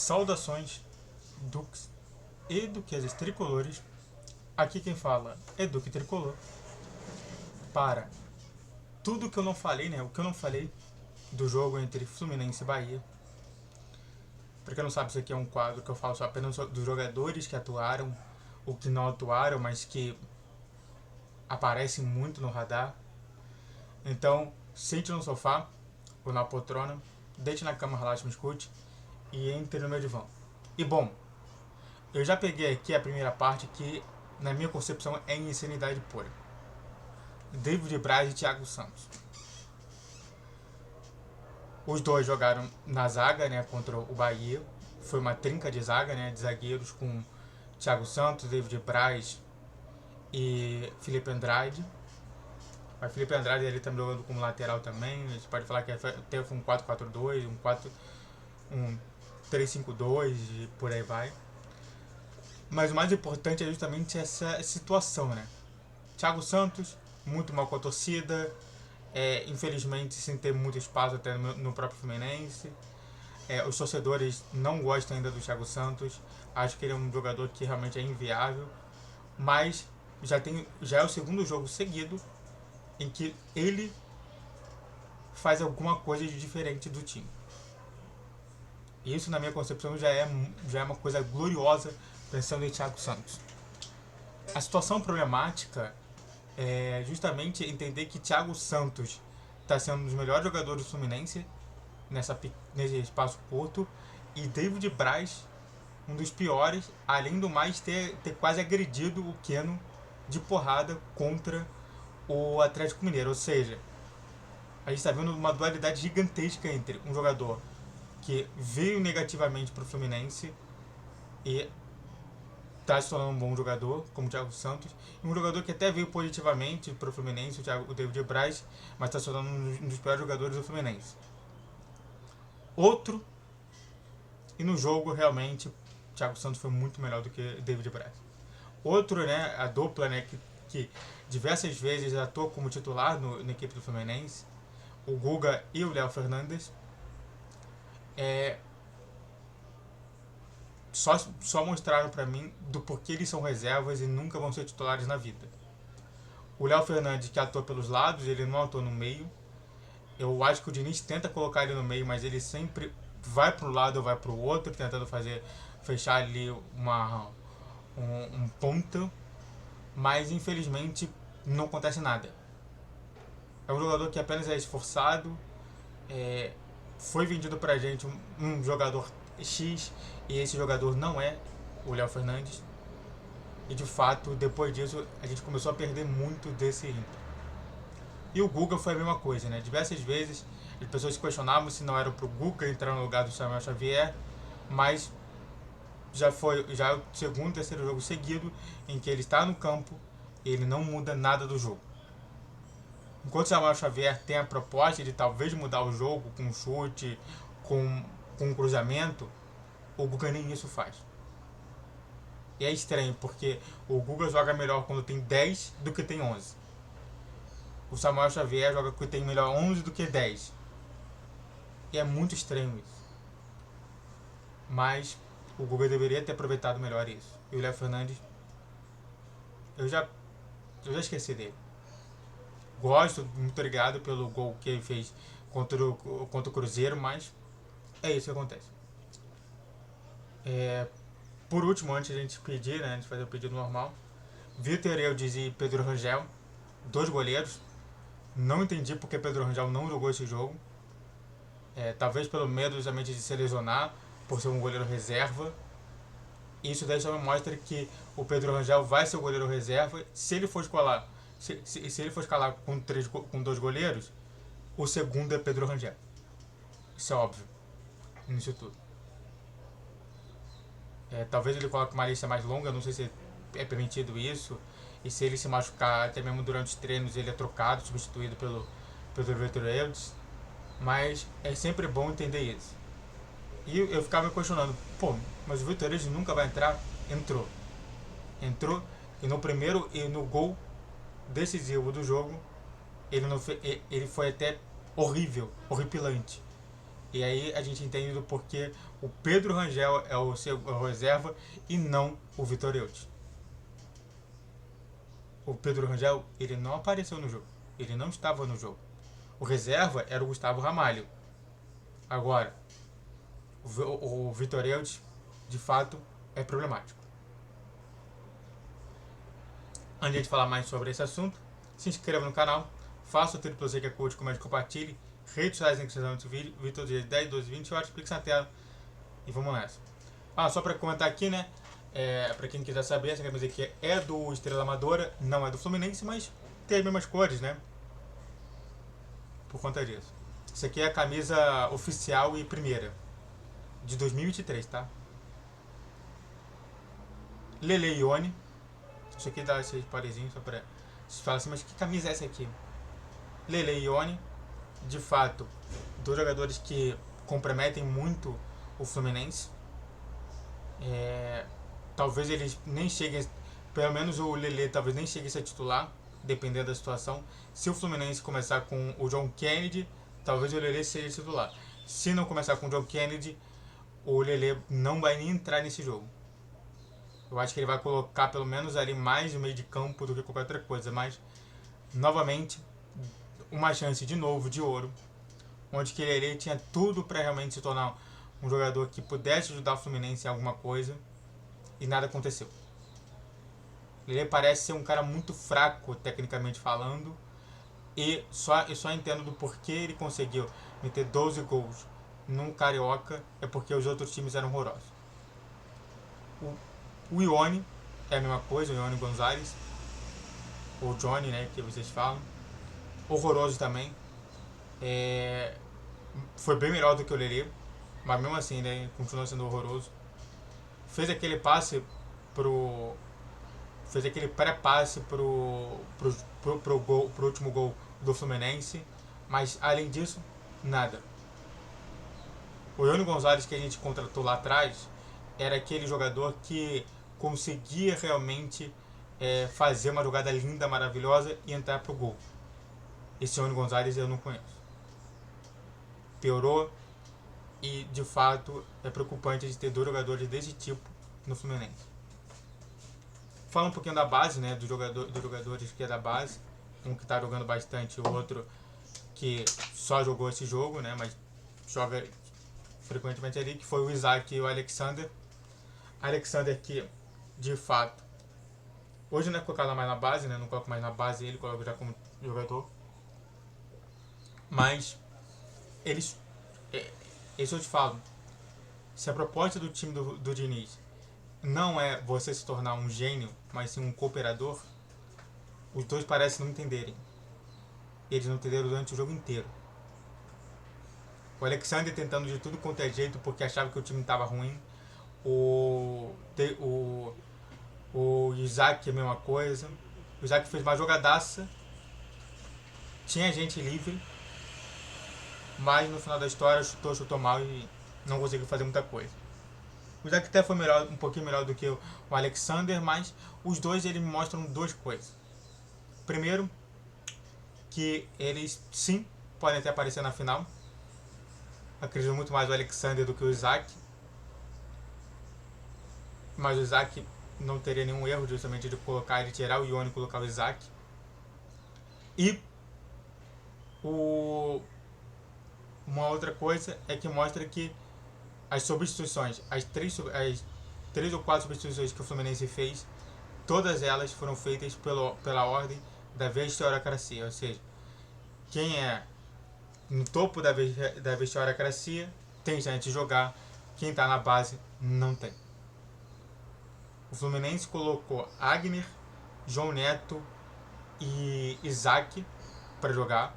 Saudações, Dux e duquesas tricolores. Aqui quem fala é Duque Tricolor. Para tudo que eu não falei, né? O que eu não falei do jogo entre Fluminense e Bahia. Pra quem não sabe, isso aqui é um quadro que eu falo só apenas dos jogadores que atuaram ou que não atuaram, mas que aparecem muito no radar. Então, sente no sofá ou na poltrona, deite na cama, relaxe, me escute e entre no meu divã. E bom, eu já peguei aqui a primeira parte que, na minha concepção, é insanidade pura. David Braz e Thiago Santos. Os dois jogaram na zaga, né, contra o Bahia. Foi uma trinca de zaga, né, de zagueiros com Thiago Santos, David Braz e Felipe Andrade. Mas Felipe Andrade ele também jogando como lateral também. A gente pode falar que até foi um 4-4-2, um 3-5-2 e por aí vai. Mas o mais importante é justamente essa situação, né? Thiago Santos, muito mal com a torcida, infelizmente sem ter muito espaço até no próprio Fluminense. Os torcedores não gostam ainda do Thiago Santos, acho que ele é um jogador que realmente é inviável, mas já é o segundo jogo seguido em que ele faz alguma coisa de diferente do time. Isso, na minha concepção, já é uma coisa gloriosa pensando em Thiago Santos. A situação problemática é justamente entender que Thiago Santos está sendo um dos melhores jogadores do Fluminense nesse espaço curto e David Braz um dos piores, além do mais ter quase agredido o Keno de porrada contra o Atlético Mineiro. Ou seja, a gente está vendo uma dualidade gigantesca entre um jogador que veio negativamente para o Fluminense e está se tornando um bom jogador, como o Thiago Santos, e um jogador que até veio positivamente para o Fluminense, o David Braz, mas está se tornando um dos piores jogadores do Fluminense. Outro, e no jogo realmente o Thiago Santos foi muito melhor do que David Braz. Outro, né, a dupla, né, que diversas vezes atuou como titular na equipe do Fluminense, o Guga e o Léo Fernandes, só mostraram pra mim do porquê eles são reservas e nunca vão ser titulares na vida. O Léo Fernandes, que atua pelos lados, ele não atua no meio. Eu acho que o Diniz tenta colocar ele no meio, mas ele sempre vai para um lado ou vai para o outro, tentando fechar ali um ponto, mas infelizmente não acontece nada. É um jogador que apenas é esforçado, foi vendido pra gente um jogador X e esse jogador não é o Léo Fernandes, e de fato depois disso a gente começou a perder muito desse ímpeto. E o Guga foi a mesma coisa, né? Diversas vezes as pessoas se questionavam se não era pro Guga entrar no lugar do Samuel Xavier, mas já é o segundo, terceiro jogo seguido em que ele está no campo e ele não muda nada do jogo. Enquanto o Samuel Xavier tem a proposta de talvez mudar o jogo com um chute, com um cruzamento, o Guga nem isso faz. E é estranho, porque o Guga joga melhor quando tem 10 do que tem 11. O Samuel Xavier joga quando tem melhor 11 do que 10. E é muito estranho isso. Mas o Guga deveria ter aproveitado melhor isso. E o Léo Fernandes, eu já esqueci dele. Gosto, muito obrigado pelo gol que ele fez contra o Cruzeiro, mas é isso que acontece. Por último, antes de a gente pedir, né, antes de fazer o pedido normal, Vitor Eudes e Pedro Rangel, 2 goleiros. Não entendi porque Pedro Rangel não jogou esse jogo. Talvez pelo medo justamente de se lesionar, por ser um goleiro reserva. Isso daí só me mostra que o Pedro Rangel vai ser o goleiro reserva. Se ele for escalar, se ele for escalar com 2 goleiros, o segundo é Pedro Rangel. Isso é óbvio nisso tudo. Talvez ele coloque uma lista mais longa, não sei se é permitido isso. E se ele se machucar, até mesmo durante os treinos, ele é trocado, substituído pelo Vitor Eudes. Mas é sempre bom entender isso. E eu ficava me questionando, mas o Vitor Eudes nunca vai entrar? Entrou, e no primeiro e no gol decisivo do jogo, ele foi até horrível, horripilante. E aí a gente entende do porquê o Pedro Rangel é o reserva e não o Vitor Eudes. O Pedro Rangel, ele não apareceu no jogo. Ele não estava no jogo. O reserva era o Gustavo Ramalho. Agora, o Vitor Eudes, de fato, é problemático. Antes de falar mais sobre esse assunto, se inscreva no canal, faça o triplo C que é coach, comente, compartilhe, redes sociais em que vocês desse vídeo, vídeo todo dia 10, 12, 20 horas, clique na tela e vamos nessa. Só para comentar aqui, né, para quem quiser saber, essa camisa aqui é do Estrela Amadora, não é do Fluminense, mas tem as mesmas cores, né, por conta disso. Isso aqui é a camisa oficial e primeira, de 2023, tá? Lele Ione. Isso aqui dá esses parezinhos só pra... Você fala assim, mas que camisa é essa aqui? Lele e Ione, de fato, dois jogadores que comprometem muito o Fluminense. Talvez eles nem cheguem, pelo menos o Lele talvez nem chegue a ser titular, dependendo da situação. Se o Fluminense começar com o John Kennedy, talvez o Lele seja titular. Se não começar com o John Kennedy, o Lele não vai nem entrar nesse jogo. Eu acho que ele vai colocar pelo menos ali mais no meio de campo do que qualquer outra coisa. Mas, novamente, uma chance de novo de ouro. Onde que ele tinha tudo para realmente se tornar um jogador que pudesse ajudar o Fluminense em alguma coisa. E nada aconteceu. Ele parece ser um cara muito fraco, tecnicamente falando. E só entendo do porquê ele conseguiu meter 12 gols no Carioca. É porque os outros times eram horrorosos. O Ione é a mesma coisa, o Ione Gonzalez, ou Johnny, né, que vocês falam, horroroso também. Foi bem melhor do que o Lele, mas mesmo assim, né, continua sendo horroroso. Fez aquele passe pro... Fez aquele pré-passe pro último gol do Fluminense, mas além disso, nada. O Ione Gonzalez que a gente contratou lá atrás era aquele jogador que conseguia realmente fazer uma jogada linda, maravilhosa e entrar pro gol. Esse Ione Gonzalez eu não conheço. Piorou e de fato é preocupante de ter dois jogadores desse tipo no Fluminense. Fala um pouquinho da base, né, dos jogadores que é da base. Um que tá jogando bastante, o outro que só jogou esse jogo, né, mas joga frequentemente ali, que foi o Isaac e o Alexander. Alexander que, de fato, hoje não é colocado mais na base, né? Não coloco mais na base ele, coloco já como jogador. Mas eles, isso eu te falo, se a proposta do time do Diniz não é você se tornar um gênio, mas sim um cooperador, os dois parecem não entenderem. Eles não entenderam durante o jogo inteiro. O Alexander tentando de tudo quanto é jeito porque achava que o time estava ruim. O Isaac é a mesma coisa. O Isaac fez uma jogadaça. Tinha gente livre. Mas no final da história chutou mal e não conseguiu fazer muita coisa. O Isaac até foi melhor, um pouquinho melhor do que o Alexander, mas os dois eles mostram duas coisas. Primeiro, que eles sim podem até aparecer na final. Acredito muito mais no Alexander do que o Isaac. Mas o Isaac não teria nenhum erro justamente de colocar ele, tirar o Ione e colocar o Isaac. E uma outra coisa é que mostra que as substituições, as três ou quatro substituições que o Fluminense fez, todas elas foram feitas pela ordem da vestiarocracia. Ou seja, quem é no topo da vestiarocracia tem chance de jogar, quem está na base não tem. O Fluminense colocou Agner, João Neto e Isaac para jogar,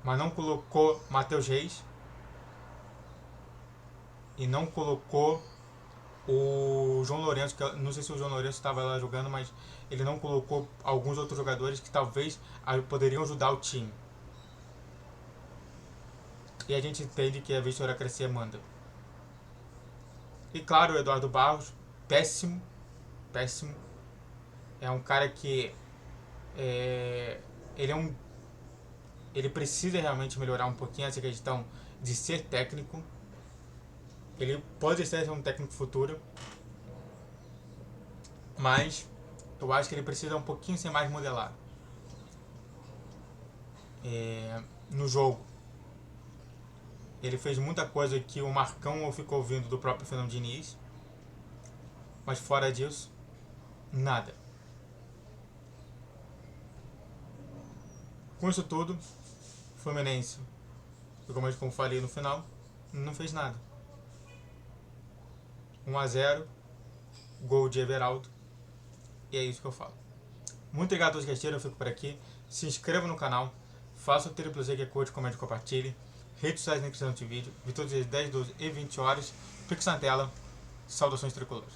mas não colocou Matheus Reis e não colocou o João Lourenço, que eu não sei se o João Lourenço estava lá jogando, mas ele não colocou alguns outros jogadores que talvez poderiam ajudar o time. E a gente entende que a vestiarocracia manda. E claro, o Eduardo Barros, péssimo. É um cara que ele precisa realmente melhorar um pouquinho essa questão de ser técnico. Ele pode ser um técnico futuro, mas eu acho que ele precisa um pouquinho ser mais modelado. No jogo, ele fez muita coisa que o Marcão ficou ouvindo do próprio Fernando Diniz, mas fora disso, nada. Com isso tudo, o Fluminense, como eu falei no final, não fez nada. 1-0, gol de Everaldo, e é isso que eu falo. Muito obrigado a todos que assistiram, eu fico por aqui. Se inscreva no canal, faça o triplo Z que é curte, comente e compartilhe. Redes sociais na descrição desse vídeo, de todos os dias 10, 12 e 20 horas. Pix na tela, saudações tricolores.